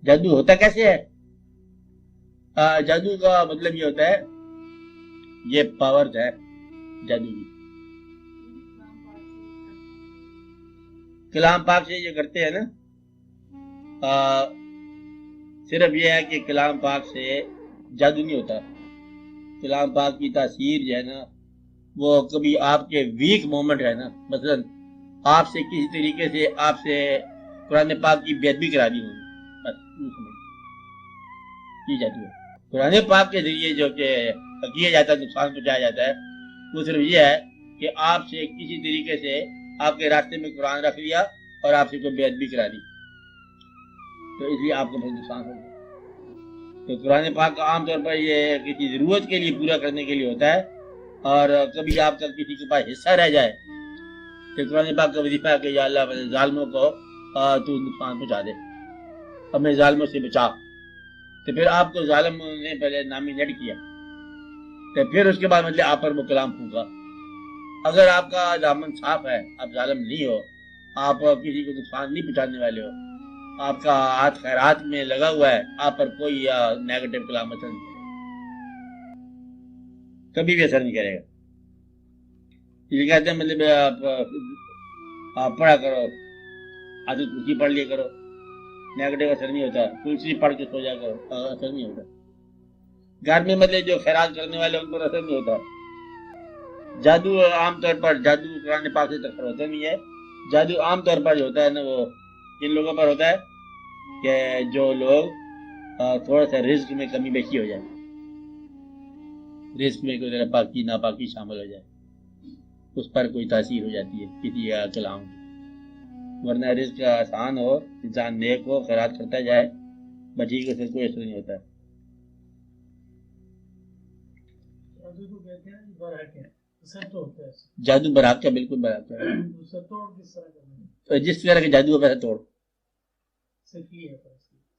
جادو ہوتا کیسے ہے؟ جادو کا مطلب یہ ہوتا ہے، یہ پاور ہے جادو کی، کلام پاک سے یہ کرتے ہیں نا۔ صرف یہ ہے کہ کلام پاک سے جادو نہیں ہوتا، کلام پاک کی تاثیر جو ہے نا وہ کبھی آپ کے ویک مومنٹ ہے نا، مثلا آپ سے کسی طریقے سے آپ سے قرآن پاک کی بے ادبی کرا دی ہوگی، بس یہ جادو ہے۔ قرآن پاک کے ذریعے جو کہ کیا جاتا ہے، نقصان پہنچایا جاتا ہے، وہ صرف یہ ہے کہ آپ سے کسی طریقے سے آپ کے راستے میں قرآن رکھ لیا اور آپ سے کوئی بے ادبی کرا دی، تو اس لیے آپ کو بہت نقصان ہوگا۔ تو قرآن پاک کا عام طور پر یہ کسی ضرورت کے لیے پورا کرنے کے لیے ہوتا ہے، اور کبھی آپ کا کسی کے پاس حصہ رہ جائے تو قرآن پاک کا وظیفہ ہے کہ یا اللہ میرے ظالموں کو تو نقصان پہنچا دے، ہمیں ظالموں سے بچا۔ تو پھر آپ کو ظالم نے پہلے نامزد کیا، تو پھر اس کے بعد مطلب آپ پر وہ کلام پھونکا۔ اگر آپ کا دامن صاف ہے، آپ ظالم نہیں ہو، آپ کسی کو نقصان نہیں پہنچانے والے ہو، آپ کا ہاتھ خیرات میں لگا ہوا ہے، آپ پر کوئی نیگیٹو کلام اثر نہیں کرے گا، کبھی بھی اثر نہیں کرے گا۔ یہ کہتے ہیں مطلب آپ پڑھا کرو، عادت کرسی پڑھ لیا کرو، نیگیٹو اثر نہیں ہوتا، تلسی پڑھ کے سو جا کرو، اثر نہیں ہوتا۔ گھر میں مطلب جو خیرات کرنے والے ان پر اثر نہیں ہوتا۔ جادو عام طور پر، جادو قرآن پاک سے تکفر ہوتا نہیں ہے، جادو عام طور پر جو ہوتا ہے نا وہ ان لوگوں پر ہوتا ہے کہ جو لوگ تھوڑا سا رزق میں کمی بیشی ہو جائے، رزق میں کوئی پاکی ناپاکی شامل ہو جائے، اس پر کوئی تاثیر ہو جاتی ہے کسی کلام کی۔ ورنہ رزق آسان ہو، انسان نیک ہو، خیرات کرتا جائے، بچی کے سر کوئی اثر نہیں ہوتا ہے۔ جادو برحق کا، بالکل برحق کا، جس طرح کے جادو کا توڑ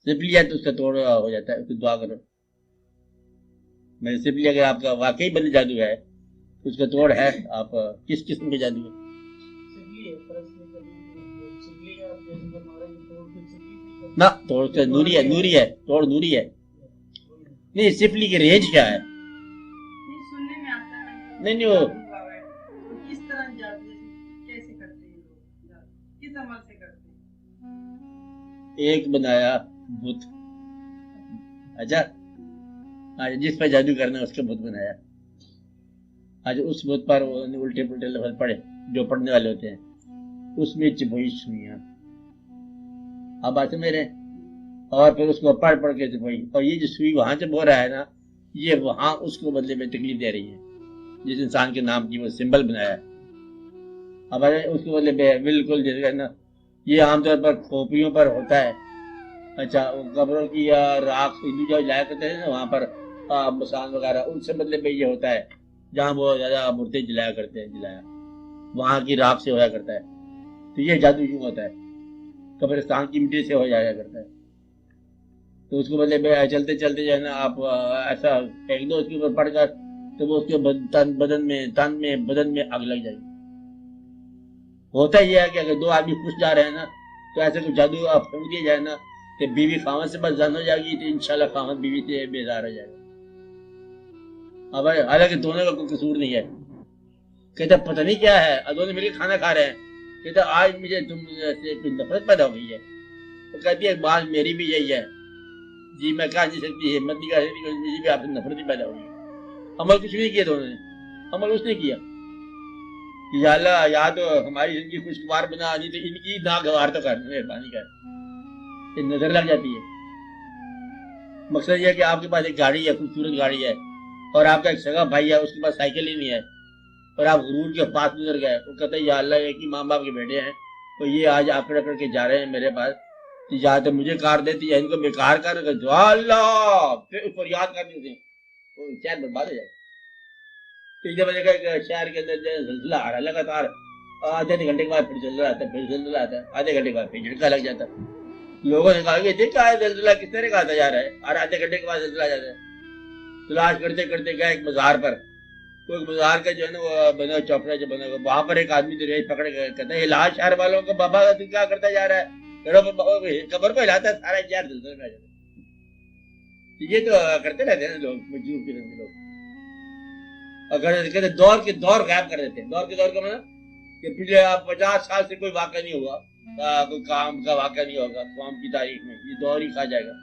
سپلی ہے تو اس کا توڑ ہو جاتا ہے، اس کو دعا کرو۔ میرے سپلی اگر آپ کا واقعی بند جادو ہے تو اس کا توڑ ہے، آپ کس قسم کے جادو ہے؟ نہ، توڑ سے نوری ہے، نوری ہے، توڑ نوری ہے۔ نہیں، سپلی کی رینج کیا ہے؟ نہیں نہیں، وہ ایک بنایا بت، اچھا جس پر جادو کرنا ہے اس کا بت بنایا، اچھا اس بت پر الٹے پلٹے لفظ پڑھے جو پڑھنے والے ہوتے ہیں، اس میں چبوئی سوئیاں، اب بات میرے، اور پھر اس کو پڑھ پڑھ کے چبوئی، اور یہ جو سوئی وہاں سے بو رہا ہے نا، یہ وہاں اس کو بدلے میں تکلیف دے رہی ہے، جس انسان کے نام کی وہ سمبل بنایا ہے، اب اس کو بدلے بالکل جیسے نا یہ عام طور پر کھوپڑیوں پر ہوتا ہے، اچھا قبروں کی یا راکھ ہندو جو جایا کرتے ہیں نا وہاں پر مسان وغیرہ، ان سے مطلب یہ ہوتا ہے جہاں وہ زیادہ مردے جلایا کرتے ہیں، جلایا وہاں کی راکھ سے ہویا کرتا ہے، تو یہ جادو یوں ہوتا ہے، قبرستان کی مٹی سے ہو جایا کرتا ہے، تو اس کو مطلب چلتے چلتے جو ہے نا آپ ایسا پھینک دو اس کے اوپر پڑ کر، تو وہ اس کے بدن میں آگ لگ جائے گی۔ ہوتا یہ ہے کہ اگر دو آدمی خوش جا رہے ہیں نا تو ایسے کوئی جادو آپ پھونک دیا جائے نا کہ بیوی خاوند سے بس زن ہو جائے گی، تو انشاءاللہ خاوند بیوی سے بیزار ہو جائے گا۔ اب حالانکہ دونوں کا کوئی قصور نہیں ہے، کہتا پتہ نہیں کیا ہے، دونوں مل کے کھانا کھا رہے ہیں، کہتا آج مجھے تم سے کوئی نفرت پیدا ہو گئی ہے، وہ کہتی ہے بات میری بھی یہی ہے جی، میں کہا نہیں سکتی، ہمت نہیں کر سکتی، مجھے بھی آپ سے نفرت ہی پیدا ہوگی۔ عمل کچھ نہیں کیا دونوں نے، عمل اس نے کیا یا اللہ یا تو ہماری زندگی خوشگوار بنا، نہیں تو ان کی ناگوار تو کر، مہربانی کر، یہ نظر لگ جاتی ہے۔ مقصد یہ ہے کہ آپ کے پاس ایک گاڑی ہے، خوبصورت گاڑی ہے، اور آپ کا ایک سگا بھائی ہے اس کے پاس سائیکل ہی نہیں ہے، اور آپ غرور کے پاس گزر گئے، وہ کہتے ہیں یا اللہ ایک ہی ماں باپ کے بیٹے ہیں، تو یہ آج آکڑ اکڑ کے جا رہے ہیں میرے پاس، یا تو مجھے کار دیتی یا ان کو بیکار کر دعا اللہ، پھر اوپر یاد کر دیتے ہیں، وہ شہر برباد ہو جائے۔ ایک دفعہ دیکھا کہ شہر کے اندر زلزلہ آ رہا ہے لگاتار، آدھے گھنٹے کے بعد پھر زلزلہ آتا ہے، پھر زلزلہ آتا ہے، آدھے گھنٹے کے بعد پھر جھٹکا لگ جاتا ہے۔ لوگوں نے کہا کہ دیکھا ہے زلزلہ کس طرح کا آتا جا رہا ہے، اور آدھے گھنٹے کے بعد زلزلہ آ جاتا ہے۔ تلاش کرتے کرتے گئے ایک مزار پر، تو ایک مزار کا جو ہے نا وہ بنا چوپڑا جو بنا، وہاں پر ایک آدمی جو ریچ پکڑ کے کہتا ہے یہ لاش شہر والوں کو بابا تو کیا کرتا جا رہا ہے، کمر کو ہلاتا ہے سارا انجار زلزلے میں آ جاتا ہے. یہ تو کرتے رہتے ہیں لوگ مجبور قسم کے لوگ. اگر کہتے دور غائب کر دیتے ہیں. دور کا مطلب کہ پچھلے 50 سال سے کوئی واقعہ نہیں ہوا, کوئی کام کا واقعہ نہیں ہوگا قوم کی تاریخ میں, یہ دور ہی کھا جائے گا.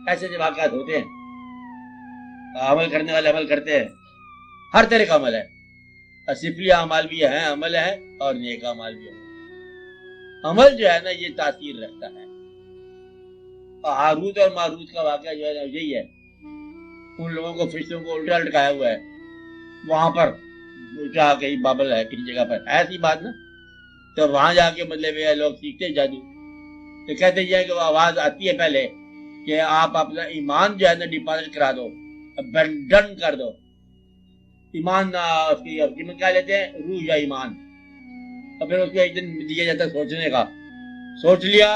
ایسے جو واقعات ہوتے ہیں, عمل کرنے والے عمل کرتے ہیں, ہر طرح کا عمل ہے. صفلی اعمال بھی ہیں, عمل ہے, اور نیک اعمال بھی ہیں. عمل جو ہے نا یہ تاثیر رکھتا ہے. ہاروت اور ماروت کا واقعہ جو ہے نا یہی ہے. ان لوگوں کو فرشتوں کو الٹا لٹکایا ہوا ہے وہاں پر, کیا کہیں بابل ہے کسی جگہ پر, ایسی بات نا. تو وہاں جا کے مطلب یہ لوگ سیکھتے ہیں جادو. تو کہتے ہیں کہ وہ آواز آتی ہے پہلے کہ آپ اپنا ایمان جو ہے نا ڈپازٹ کرا دو, ابنڈن کر دو. ایمان اس کی قیمت کیا لیتے ہیں, روح یا ایمان. اور پھر اس کو ایک دن دیا جاتا ہے سوچنے کا. سوچ لیا,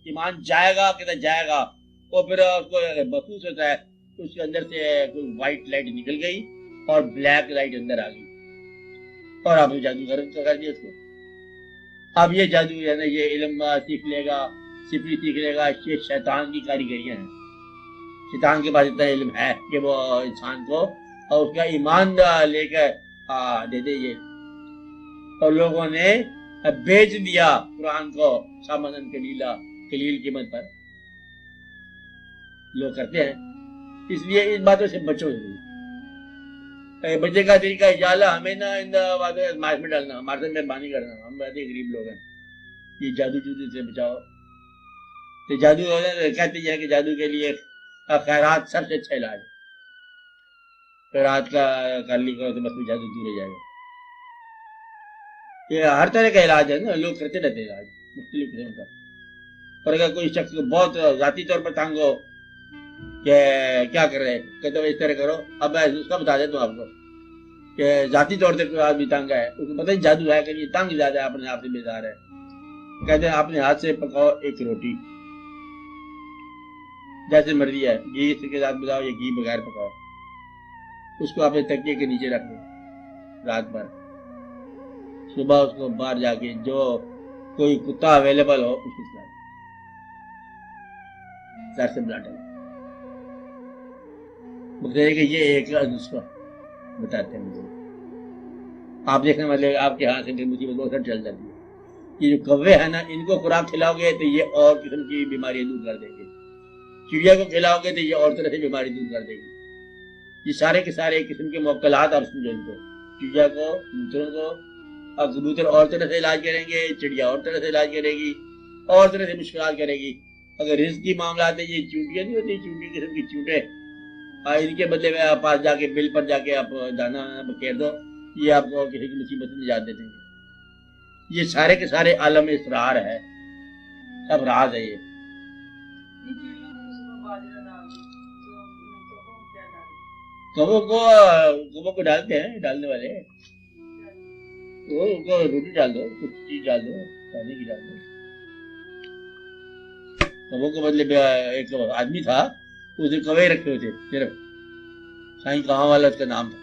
ایمان جائے گا کہتا جائے گا. وہ پھر اس کو محسوس ہوتا ہے اس کے اندر سے کوئی وائٹ لائٹ نکل گئی اور بلیک لائٹ اندر آ گئی, اور آپ نے جادو کر دیا اس کو. اب یہ جادو ہے نا یہ علم سیکھ لے گا, سفری سیکھ لے گا. یہ شیطان کی کاریگریاں ہیں. شیطان کے پاس اتنا علم ہے کہ وہ انسان کو اور اس کا ایمان لے کر دے دے. یہ اور لوگوں نے بیچ دیا قرآن کو سامنن قلیل قیمت پر. لوگ کرتے ہیں. اس لیے ان باتوں سے بچو. بچے کا طریقہ اجالہ ہمیں نا ان باتوں آزمائش میں ڈالنا, ہمارے سے مہربانی کرنا, ہم ایسے غریب لوگ ہیں. یہ جادو سے بچاؤ. تو جادو کہتے ہیں کہ جادو کے لیے خیرات سب سے اچھا علاج ہے. خیرات کا کر لی کرو تو بس جادو دور ہو جائے گا. یہ ہر طرح کا علاج ہے نا, لوگ کرتے رہتے علاج مختلف قسم کا. اور اگر کوئی شخص کو بہت ذاتی طور پر تنگ ہو کہ کیا کر رہے کہتے اس طرح کرو. اب میں اس کا بتا دیتا ہوں آپ کو کہ ذاتی طور سے کوئی آدمی تنگ ہے, اس کو پتہ نہیں جادو ہے کہ یہ تنگ زیادہ ہے, اپنے آپ سے بیزار ہے. کہتے ہیں اپنے ہاتھ سے پکاؤ ایک روٹی, جیسے مرضی ہے, گھی کے ساتھ بتاؤ یا گھی بغیر پکاؤ. اس کو اپنے تکیے کے نیچے رکھ دو رات بھر. صبح اس کو باہر جا کے جو کوئی کتا اویلیبل ہو اس کو کھلا دو, سر سے بلاٹا. کہ یہ ایک نسخہ بتاتے ہیں مجھے. آپ دیکھنے والے آپ کے ہاتھ سے مصیبت بہت سر چل جاتی ہے. یہ جو کوے ہیں نا ان کو خوراک کھلاؤ گے تو یہ اور قسم کی بیماریاں دور کر دیں گے. چڑیا کو کھلاؤ گے تو یہ اور طرح سے بیماری دور کر دے گی. یہ سارے کے سارے ایک قسم کے موکلات آپ سمجھو ان کو. چڑیا کو, کبوتروں کو, اب کبوتر اور طرح سے علاج کریں گے, چڑیا اور طرح سے علاج کرے گی, اور طرح سے مشکلات کرے گی. اگر رزق کی معاملات ہے, یہ چونٹیاں نہیں ہوتی, چونٹی قسم کی چونٹے, ان کے بدلے میں آپ پاس جا کے بل پر جا کے آپ دانا بکیر دو, یہ آپ کو کسی کی مصیبت میں نجات دے دیں گے. یہ سارے کے سارے عالم اسرار ہے, سب راز ہے. یہ کبوں کو ڈالتے ہیں, ڈالنے والے ان کو روٹی ڈال دو, کچھ چیز ڈال دو, کھانے کی ڈال دو. کبوں کو مطلب ایک آدمی تھا, اس نے کوے رکھے ہوئے تھے صرف, سائیں کہاں والا اس کا نام تھا.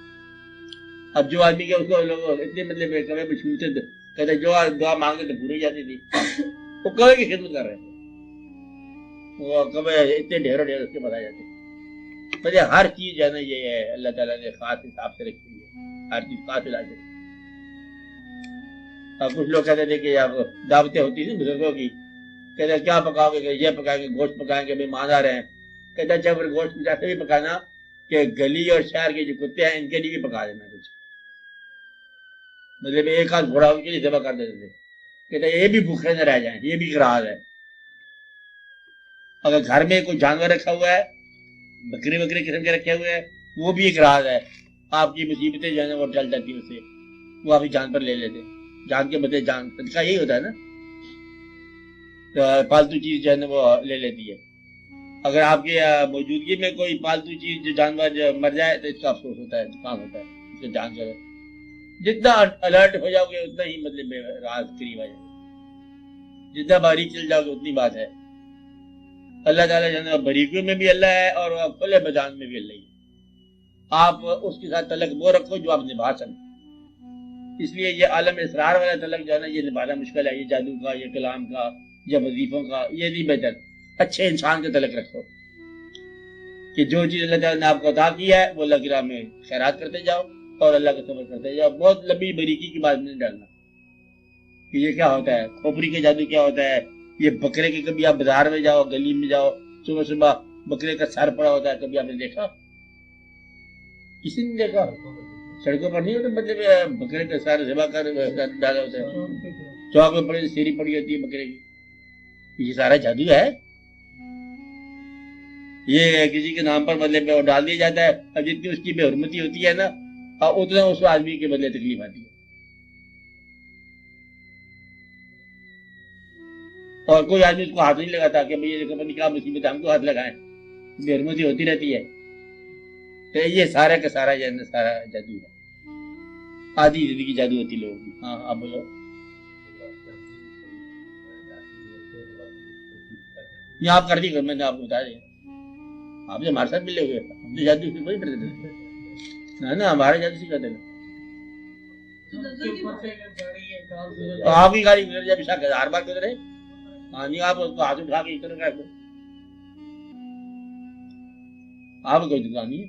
اب جو آدمی کے اس کو لوگ اتنے مطلب کوے مشہور تھے, کہتے جو دعا مانگتے تو پوری جاتی تھی. وہ کوے کی خدمت کر رہے تھے. وہ کوے اتنے ڈھیروں ڈھیر اس کے بتائے جاتے. مجھے ہر چیز جو ہے نا یہ اللہ تعالیٰ نے خاص حساب سے رکھی ہے, ہر چیز خاص علاج ہے. اب کچھ لوگ کہتے تھے کہ اب دعوتیں ہوتی تھیں بزرگوں کی, کہتے کیا پکاؤ گے, یہ پکائیں گے, گوشت پکائیں گے, مہمان آ رہے ہیں. کہتے اچھا پھر گوشت ایسے بھی پکانا کہ گلی اور شہر کے جو کتے ہیں ان کے لیے بھی پکا دینا کچھ. مطلب ایک آدھ گھوڑا ان کے لیے ذبح کر دیتے تھے. کہتے یہ بھی بھوکے نہ رہ جائیں, یہ بھی راز ہے. اگر گھر میں کوئی جانور رکھا ہوا ہے, بکری قسم کے رکھے ہوئے ہیں, وہ بھی ایک راز ہے. آپ کی مصیبتیں جو ہے نا وہ ٹل جاتی ہیں اس سے, وہ آپ جان پر لے لیتے. جان کے بدلے جان, صدقہ یہی ہوتا ہے نا, پالتو چیز جو ہے نا وہ لے لیتی ہے. اگر آپ کی موجودگی میں کوئی پالتو چیز جو جانور مر جائے تو اس کا افسوس ہوتا ہے, نقصان ہوتا ہے. اس سے جان کرو, جتنا الرٹ ہو جاؤ گے اتنا ہی مطلب راز قریب آ جائے. جتنا باریک چل جاؤ گے اتنی بات ہے. اللہ تعالیٰ جو ہے نا باریکیوں میں بھی اللہ ہے اور کھلے میدان میں بھی اللہ ہے. آپ اس کے ساتھ تعلق وہ رکھو جو آپ نبھا سکیں. اس لیے یہ عالم اسرار والا تعلق جو ہے نا یہ نبھانا مشکل ہے. یہ جادو کا، یہ کلام کا یا وظیفوں کا یہ نہیں بہتر. اچھے انسان کا تعلق رکھو کہ جو چیز اللہ تعالیٰ نے آپ کو عطا کیا ہے وہ اللہ کی راہ میں خیرات کرتے جاؤ اور اللہ کا صبر کرتے جاؤ. بہت لمبی بریکی کی بات نہیں ڈالنا کہ یہ کیا ہوتا ہے، کھوپڑی کے جادو کیا ہوتا ہے. یہ بکرے کے، کبھی آپ بازار میں جاؤ، گلی میں جاؤ، صبح صبح بکرے کا سر پڑا ہوتا ہے، کبھی آپ نے دیکھا؟ کسی نے دیکھا؟ سڑکوں پر نہیں ہوتا مطلب بکرے کا سر ذبح کر ڈالا ہوتا ہے، چوک میں پڑی سیری پڑی ہوتی ہے بکرے کی. یہ سارا جادو ہے. یہ کسی کے نام پر بدلے پہ ڈال دیا جاتا ہے، اور جتنی اس کی بے حرمتی ہوتی ہے نا اتنا اس آدمی کے بدلے تکلیف آتی ہے. اور کوئی آدمی اس کو ہاتھ نہیں لگاتا کہ بھئی یہ پتہ کیا مصیبت ہم کو ہاتھ لگائیں، بے حرمتی ہوتی رہتی ہے. تو یہ سارا کا سارا سارا جادو ہے. آدھی زندگی جادو ہوتی لوگوں کی. ہاں آپ بولو. نہیں آپ کر دی کر، میں نے آپ کو بتا دیا. آپ نے ہمارے ساتھ ملے ہوئے، ہم تو جادو وہی کرتے تھے نا، ہمارے جادو سے کرتے تھے. آپ کی گاڑی گزر جائے بشاک 1000 بار گزرے، ہاں نہیں آپ اس کو ہاتھ اٹھا کے اتنا کر دو. آپ کوئی دکان نہیں ہے.